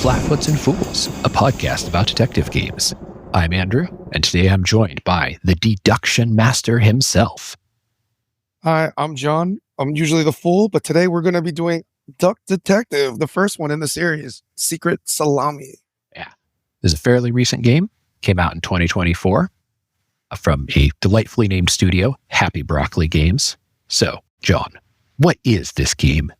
Flatfoots and Fools, a podcast about detective games. I'm Andrew, and today I'm joined by the deduction master himself. Hi, I'm John. I'm usually the fool, but today we're going to be doing Duck Detective, the first one in the series, Secret Salami. Yeah. This is a fairly recent game. Came out in 2024 from a delightfully named studio, Happy Broccoli Games. So, John, what is this game?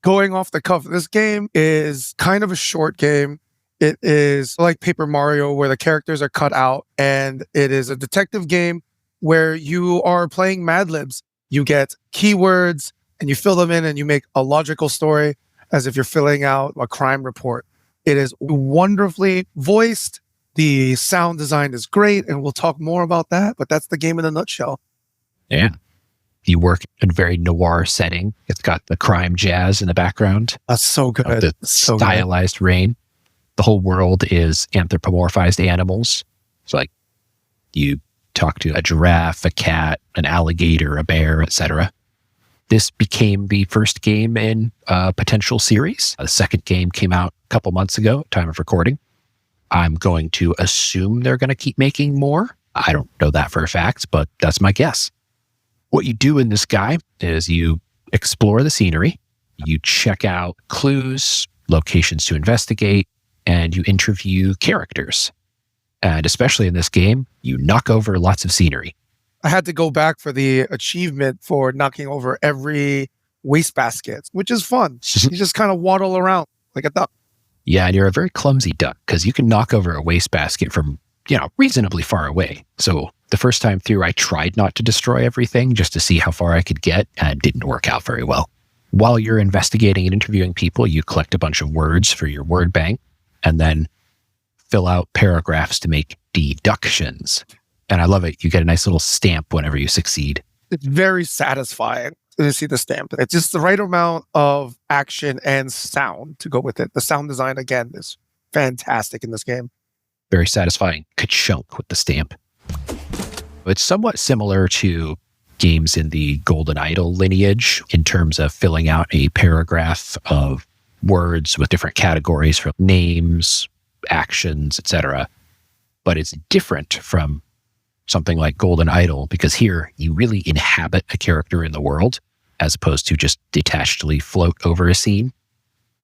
Going off the cuff, this game is kind of a short game. It is like Paper Mario, where the characters are cut out, and it is a detective game where you are playing Mad Libs. You get keywords and you fill them in and you make a logical story as if you're filling out a crime report. It is wonderfully voiced. The sound design is great, and we'll talk more about that, but that's the game in a nutshell. Yeah. You work in a very noir setting. It's got the crime jazz in the background. That's so good. The so stylized rain. The whole world is anthropomorphized animals. It's like you talk to a giraffe, a cat, an alligator, a bear, etc. This became the first game in a potential series. The second game came out a couple months ago, time of recording. I'm going to assume they're going to keep making more. I don't know that for a fact, but that's my guess. What you do in this guy is you explore the scenery, you check out clues, locations to investigate, and you interview characters. And especially in this game, you knock over lots of scenery. I had to go back for the achievement for knocking over every wastebasket, which is fun. You just kind of waddle around like a duck. Yeah, and you're a very clumsy duck because you can knock over a wastebasket from, reasonably far away. So the first time through, I tried not to destroy everything just to see how far I could get, and it didn't work out very well. While you're investigating and interviewing people, you collect a bunch of words for your word bank and then fill out paragraphs to make deductions. And I love it. You get a nice little stamp whenever you succeed. It's very satisfying to see the stamp. It's just the right amount of action and sound to go with it. The sound design, again, is fantastic in this game. Very satisfying ka-chunk with the stamp. It's somewhat similar to games in the Golden Idol lineage in terms of filling out a paragraph of words with different categories for names, actions, etc. But it's different from something like Golden Idol because here you really inhabit a character in the world as opposed to just detachedly float over a scene.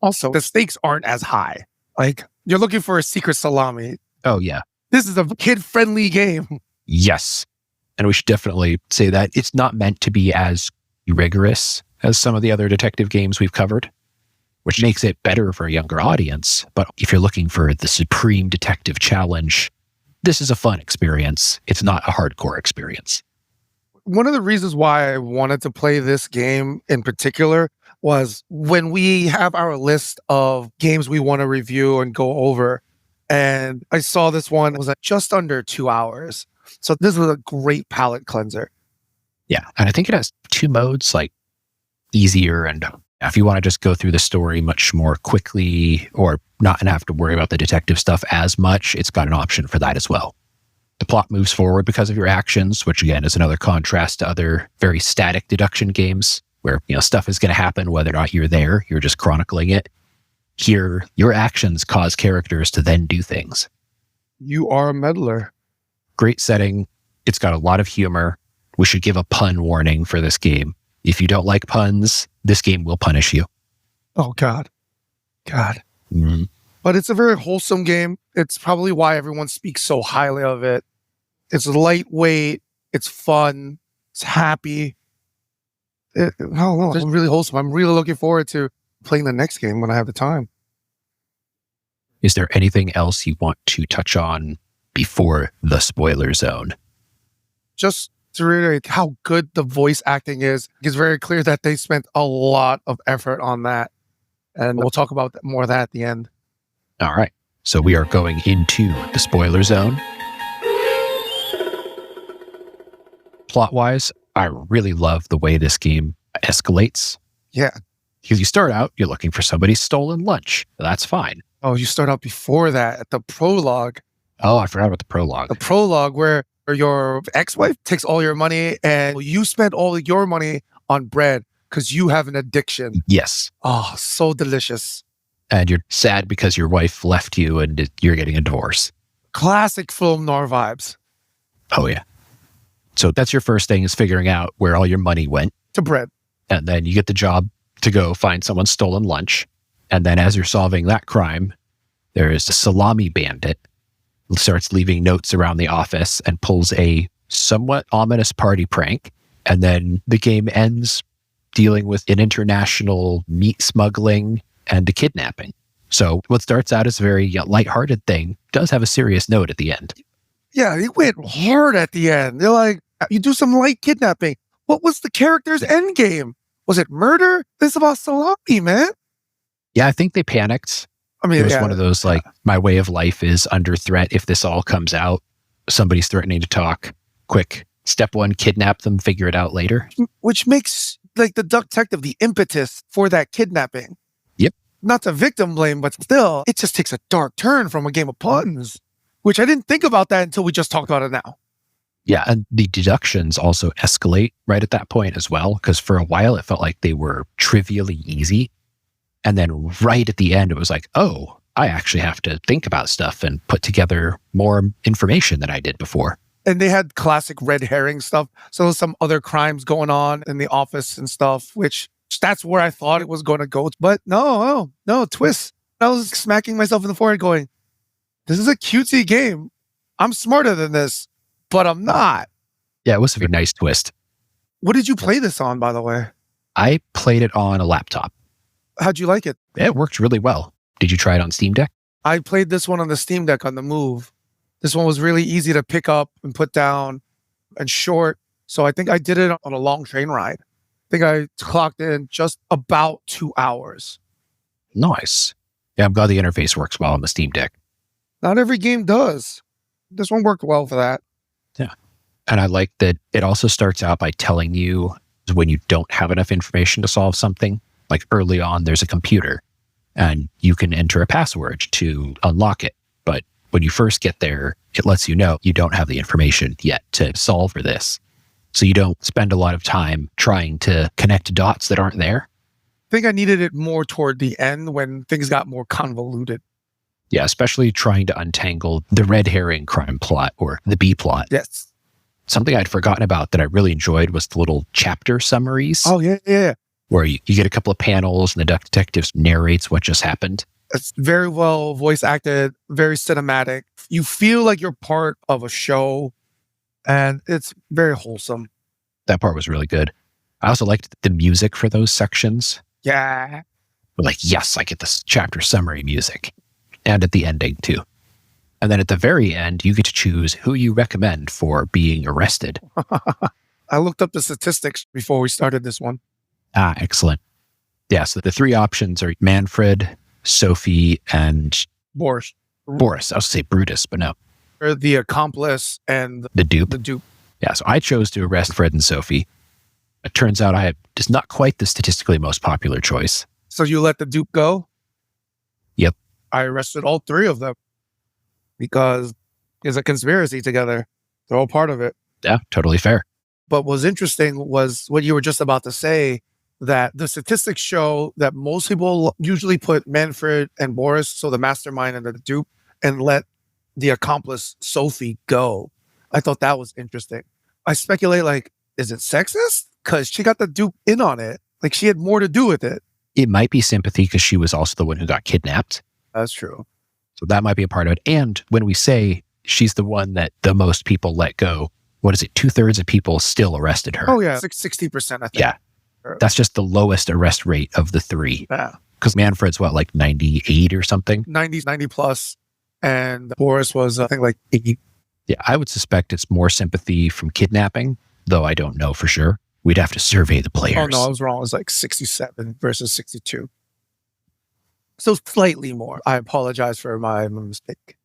Also, the stakes aren't as high. Like, you're looking for a Secret Salami. Oh, yeah. This is a kid-friendly game. Yes. And we should definitely say that it's not meant to be as rigorous as some of the other detective games we've covered, which makes it better for a younger audience. But if you're looking for the supreme detective challenge, this is a fun experience. It's not a hardcore experience. One of the reasons why I wanted to play this game in particular was when we have our list of games we want to review and go over, and I saw this one was at just under 2 hours. So this was a great palate cleanser. Yeah. And I think it has two modes, like easier and if you want to just go through the story much more quickly or not have to worry about the detective stuff as much, it's got an option for that as well. The plot moves forward because of your actions, which again is another contrast to other very static deduction games where, stuff is going to happen whether or not you're there, you're just chronicling it. Here, your actions cause characters to then do things. You are a meddler. Great setting. It's got a lot of humor. We should give a pun warning for this game. If you don't like puns, this game will punish you. Oh, God. Mm-hmm. But it's a very wholesome game. It's probably why everyone speaks so highly of it. It's lightweight. It's fun. It's happy. It's really wholesome. I'm really looking forward to playing the next game when I have the time. Is there anything else you want to touch on before the spoiler zone? Just to reiterate how good the voice acting is, it's very clear that they spent a lot of effort on that. And we'll talk about more of that at the end. All right. So we are going into the spoiler zone. Plot-wise, I really love the way this game escalates. Yeah. Because you start out, you're looking for somebody's stolen lunch. That's fine. Oh, you start out before that at the prologue. Oh, I forgot about the prologue. The prologue where your ex-wife takes all your money and you spend all of your money on bread because you have an addiction. Yes. Oh, so delicious. And you're sad because your wife left you and you're getting a divorce. Classic film noir vibes. Oh, yeah. So that's your first thing, is figuring out where all your money went. To bread. And then you get the job to go find someone's stolen lunch. And then as you're solving that crime, there is a salami bandit who starts leaving notes around the office and pulls a somewhat ominous party prank. And then the game ends dealing with an international meat smuggling and a kidnapping. So what starts out as a very lighthearted thing does have a serious note at the end. Yeah, they went hard at the end. They're like, you do some light kidnapping. What was the character's end game? Was it murder? This is about salami, man. Yeah, I think they panicked. I mean, it was one of those, like, my way of life is under threat. If this all comes out, somebody's threatening to talk. Quick. Step one, kidnap them, figure it out later. Which makes, like, the detective the impetus for that kidnapping. Yep. Not to victim blame, but still, it just takes a dark turn from a game of puns, which I didn't think about that until we just talked about it now. Yeah, and the deductions also escalate right at that point as well, because for a while it felt like they were trivially easy. And then right at the end, it was like, oh, I actually have to think about stuff and put together more information than I did before. And they had classic red herring stuff. So some other crimes going on in the office and stuff, which that's where I thought it was going to go. But no, twist. I was smacking myself in the forehead going, this is a cutesy game. I'm smarter than this, but I'm not. Yeah, it was a very nice twist. What did you play this on, by the way? I played it on a laptop. How'd you like it? It worked really well. Did you try it on Steam Deck? I played this one on the Steam Deck on the move. This one was really easy to pick up and put down and short. So I think I did it on a long train ride. I think I clocked in just about 2 hours. Nice. Yeah, I'm glad the interface works well on the Steam Deck. Not every game does. This one worked well for that. Yeah. And I like that it also starts out by telling you when you don't have enough information to solve something. Like early on, there's a computer and you can enter a password to unlock it. But when you first get there, it lets you know you don't have the information yet to solve for this. So you don't spend a lot of time trying to connect dots that aren't there. I think I needed it more toward the end when things got more convoluted. Yeah, especially trying to untangle the red herring crime plot or the B plot. Yes. Something I'd forgotten about that I really enjoyed was the little chapter summaries. Oh, yeah. Where you get a couple of panels and the detective narrates what just happened. It's very well voice acted, very cinematic. You feel like you're part of a show, and it's very wholesome. That part was really good. I also liked the music for those sections. Yeah. Like, yes, I get this chapter summary music. And at the ending, too. And then at the very end, you get to choose who you recommend for being arrested. I looked up the statistics before we started this one. Ah, excellent. Yeah, so the three options are Manfred, Sophie, and Boris. I was going to say Brutus, but no. Or the accomplice and The dupe. the dupe. Yeah, so I chose to arrest Fred and Sophie. It turns out I is not quite the statistically most popular choice. So you let the dupe go? Yep. I arrested all three of them because there's a conspiracy together. They're all part of it. Yeah, totally fair. But what's interesting was what you were just about to say, that the statistics show that most people usually put Manfred and Boris, so the mastermind and the dupe, and let the accomplice Sophie go. I thought that was interesting. I speculate, like, is it sexist? Because she got the dupe in on it. Like, she had more to do with it. It might be sympathy because she was also the one who got kidnapped. That's true. So that might be a part of it. And when we say she's the one that the most people let go, what is it? 2/3 of people still arrested her. Oh, yeah. 60%, I think. Yeah. That's just the lowest arrest rate of the three. Yeah. Because Manfred's what, like 98 or something? 90 plus. And Boris was, I think, like 80. Yeah, I would suspect it's more sympathy from kidnapping, though I don't know for sure. We'd have to survey the players. Oh, no, I was wrong. It was like 67 versus 62. So slightly more. I apologize for my mistake.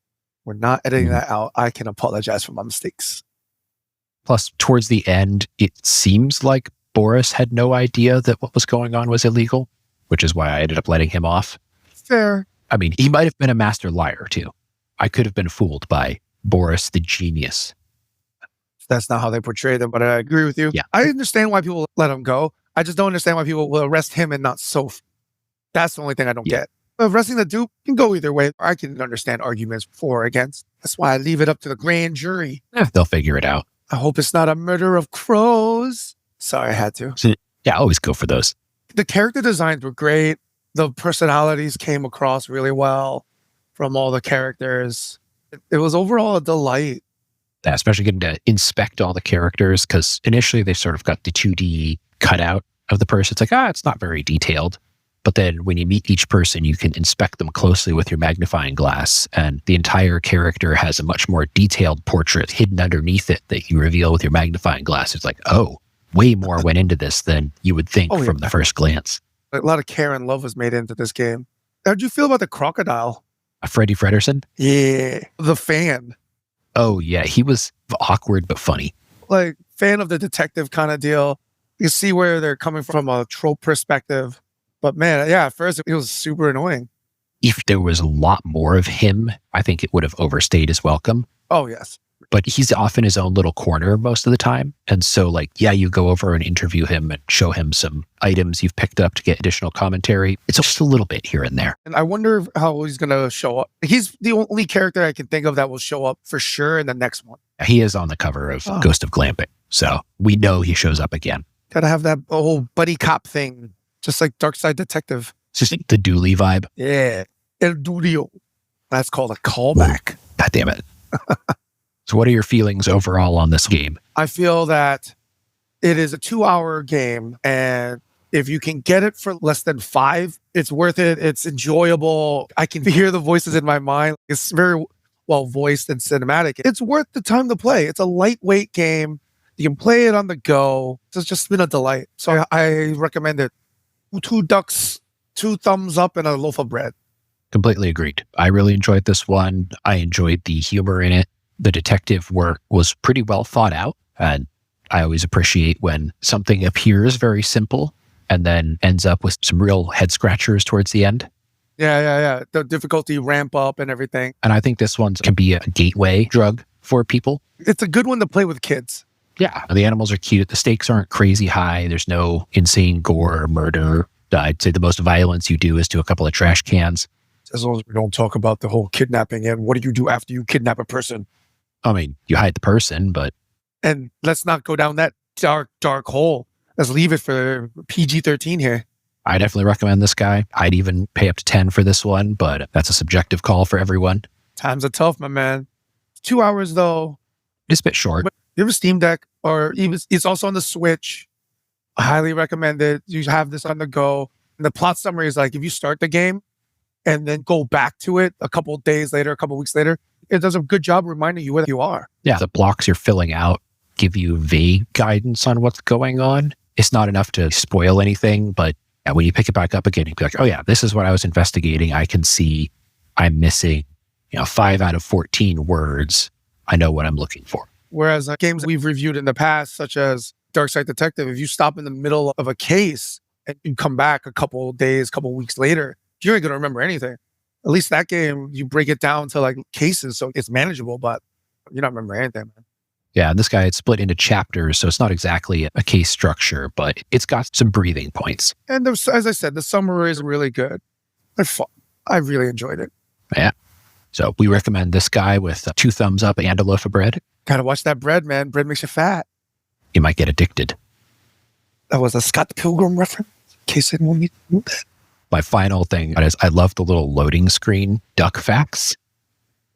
We're not editing that out. I can apologize for my mistakes. Plus, towards the end, it seems like Boris had no idea that what was going on was illegal, which is why I ended up letting him off. Fair. I mean, he might have been a master liar, too. I could have been fooled by Boris the genius. That's not how they portray them, but I agree with you. Yeah. I understand why people let him go. I just don't understand why people will arrest him and not Sophie. That's the only thing I don't get. Arresting the dupe can go either way. I can understand arguments for or against. That's why I leave it up to the grand jury. They'll figure it out. I hope it's not a murder of crows. Sorry, I had to. Yeah, always go for those. The character designs were great. The personalities came across really well from all the characters. It was overall a delight. Yeah, especially getting to inspect all the characters, because initially they sort of got the 2D cutout of the person. It's like, it's not very detailed. But then when you meet each person, you can inspect them closely with your magnifying glass, and the entire character has a much more detailed portrait hidden underneath it that you reveal with your magnifying glass. It's like, way more went into this than you would think from the first glance. A lot of care and love was made into this game. How'd you feel about the crocodile? Freddie Fredersen? Yeah. The fan. Oh, yeah. He was awkward but funny. Like, fan of the detective kind of deal. You see where they're coming from a trope perspective. But man, yeah, at first it was super annoying. If there was a lot more of him, I think it would have overstayed his welcome. Oh, yes. But he's off in his own little corner most of the time. And so, you go over and interview him and show him some items you've picked up to get additional commentary. It's just a little bit here and there. And I wonder how he's going to show up. He's the only character I can think of that will show up for sure in the next one. He is on the cover of Ghost of Glamping. So we know he shows up again. Gotta have that whole buddy cop thing, just like Dark Side Detective. It's just the Dooley vibe. Yeah. El Durio. That's called a callback. God damn it. So what are your feelings overall on this game? I feel that it is a 2-hour game, and if you can get it for less than 5, it's worth it. It's enjoyable. I can hear the voices in my mind. It's very well voiced and cinematic. It's worth the time to play. It's a lightweight game. You can play it on the go. It's just been a delight. So I recommend it. 2 ducks, 2 thumbs up, and a loaf of bread. Completely agreed. I really enjoyed this one. I enjoyed the humor in it. The detective work was pretty well thought out. And I always appreciate when something appears very simple and then ends up with some real head scratchers towards the end. Yeah. The difficulty ramp up and everything. And I think this one can be a gateway drug for people. It's a good one to play with kids. Yeah. The animals are cute. The stakes aren't crazy high. There's no insane gore or murder. I'd say the most violence you do is to a couple of trash cans. As long as we don't talk about the whole kidnapping and what do you do after you kidnap a person? I mean, you hide the person, but... And let's not go down that dark hole. Let's leave it for PG-13 here. I definitely recommend this guy. I'd even pay up to 10 for this one, but that's a subjective call for everyone. Times are tough, my man. 2 hours, though. It's a bit short. But you have a Steam Deck, or it's also on the Switch. I highly recommend it. You have this on the go. And the plot summary is like, if you start the game and then go back to it a couple of days later, a couple of weeks later, it does a good job reminding you where you are. Yeah, the blocks you're filling out give you vague guidance on what's going on. It's not enough to spoil anything, but when you pick it back up again, you'd be like, oh yeah, this is what I was investigating. I can see I'm missing 5 out of 14 words. I know what I'm looking for. Whereas games we've reviewed in the past, such as Dark Side Detective, if you stop in the middle of a case and you come back a couple of days, couple of weeks later, you ain't going to remember anything. At least that game, you break it down to like cases, so it's manageable, but you don't remember anything, man. Yeah, this guy, it's split into chapters, so it's not exactly a case structure, but it's got some breathing points. And as I said, the summary is really good. They're fun. I really enjoyed it. Yeah. So we recommend this guy with 2 thumbs up and a loaf of bread. Gotta watch that bread, man. Bread makes you fat. You might get addicted. That was a Scott Pilgrim reference, in case anyone knew that. My final thing is I love the little loading screen duck facts.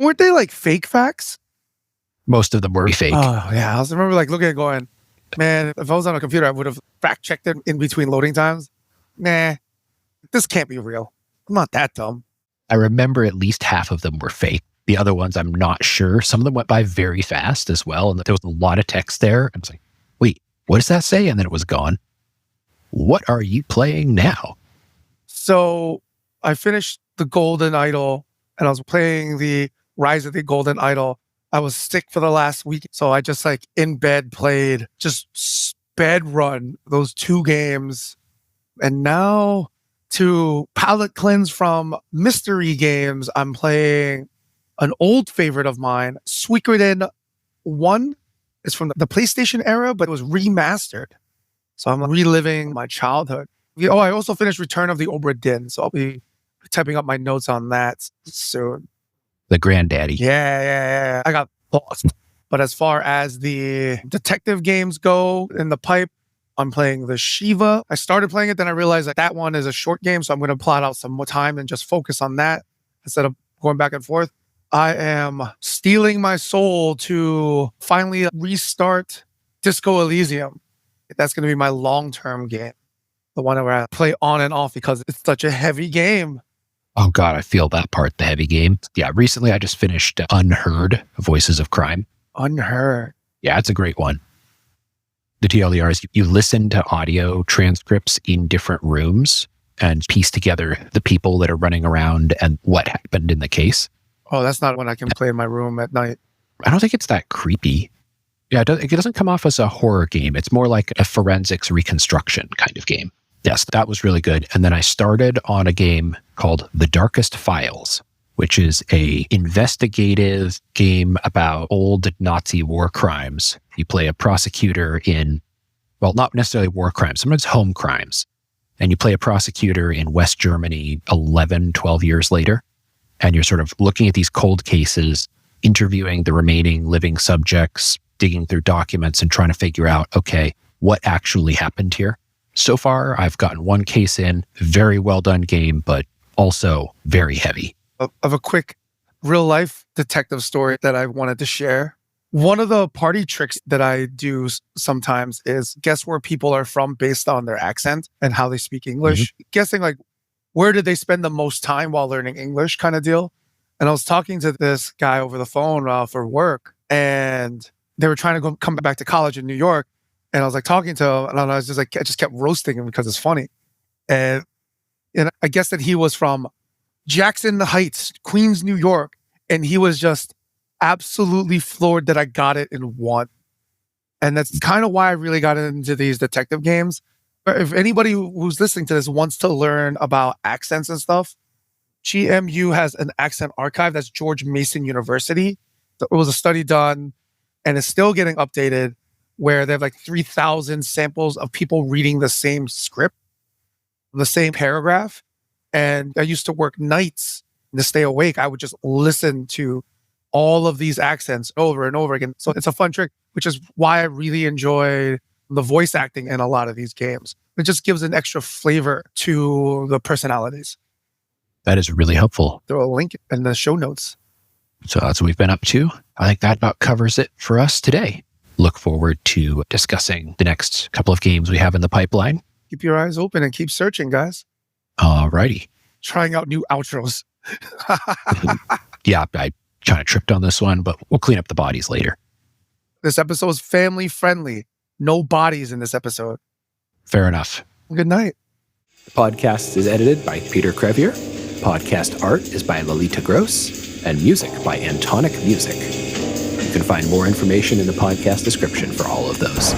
Weren't they like fake facts? Most of them were fake. Oh, yeah. I remember like looking at it going, man, if I was on a computer, I would have fact-checked it in between loading times. Nah, this can't be real. I'm not that dumb. I remember at least half of them were fake. The other ones, I'm not sure. Some of them went by very fast as well. And there was a lot of text there. I was like, wait, what does that say? And then it was gone. What are you playing now? So I finished the Golden Idol and I was playing the Rise of the Golden Idol. I was sick for the last week. So I just like in bed played, just sped run those 2 games. And now to palate cleanse from mystery games, I'm playing an old favorite of mine, Suikoden 1. It's from the PlayStation era, but it was remastered. So I'm reliving my childhood. Oh, I also finished Return of the Obra Dinn, so I'll be typing up my notes on that soon. The granddaddy. Yeah. I got lost. But as far as the detective games go in the pipe, I'm playing the Shiva. I started playing it, then I realized that one is a short game, so I'm going to plot out some more time and just focus on that instead of going back and forth. I am stealing my soul to finally restart Disco Elysium. That's going to be my long-term game. The one where I play on and off because it's such a heavy game. Oh God, I feel that part, the heavy game. Yeah, recently I just finished Unheard, Voices of Crime. Unheard. Yeah, it's a great one. The TLDR is you listen to audio transcripts in different rooms and piece together the people that are running around and what happened in the case. Oh, that's not one I can play in my room at night. I don't think it's that creepy. Yeah, it doesn't come off as a horror game. It's more like a forensics reconstruction kind of game. Yes, that was really good. And then I started on a game called The Darkest Files, which is a investigative game about old Nazi war crimes. You play a prosecutor in, well, not necessarily war crimes, sometimes home crimes. And you play a prosecutor in West Germany 11, 12 years later. And you're sort of looking at these cold cases, interviewing the remaining living subjects, digging through documents and trying to figure out, okay, what actually happened here? So far, I've gotten one case in, very well done game, but also very heavy. Of a quick real life detective story that I wanted to share. One of the party tricks that I do sometimes is guess where people are from based on their accent and how they speak English. Mm-hmm. Guessing like, where did they spend the most time while learning English kind of deal? And I was talking to this guy over the phone for work, and they were trying to come back to college in New York. And I was like talking to him, and I was just like, I just kept roasting him because it's funny. And I guess that he was from Jackson Heights, Queens, New York. And he was just absolutely floored that I got it in one. And that's kind of why I really got into these detective games. If anybody who's listening to this wants to learn about accents and stuff, GMU has an accent archive. That's George Mason University. It was a study done and it's still getting updated where they have like 3,000 samples of people reading the same script, the same paragraph. And I used to work nights to stay awake. I would just listen to all of these accents over and over again. So it's a fun trick, which is why I really enjoy the voice acting in a lot of these games. It just gives an extra flavor to the personalities. That is really helpful. Throw a link in the show notes. So that's what we've been up to. I think that about covers it for us today. Look forward to discussing the next couple of games we have in the pipeline. Keep your eyes open and keep searching, guys. All righty. Trying out new outros. Yeah, I kind of tripped on this one, but we'll clean up the bodies later. This episode is family friendly. No bodies in this episode. Fair enough. Good night. The podcast is edited by Peter Crevier. Podcast art is by Lolita Gross, and music by Antonic Music. You can find more information in the podcast description for all of those.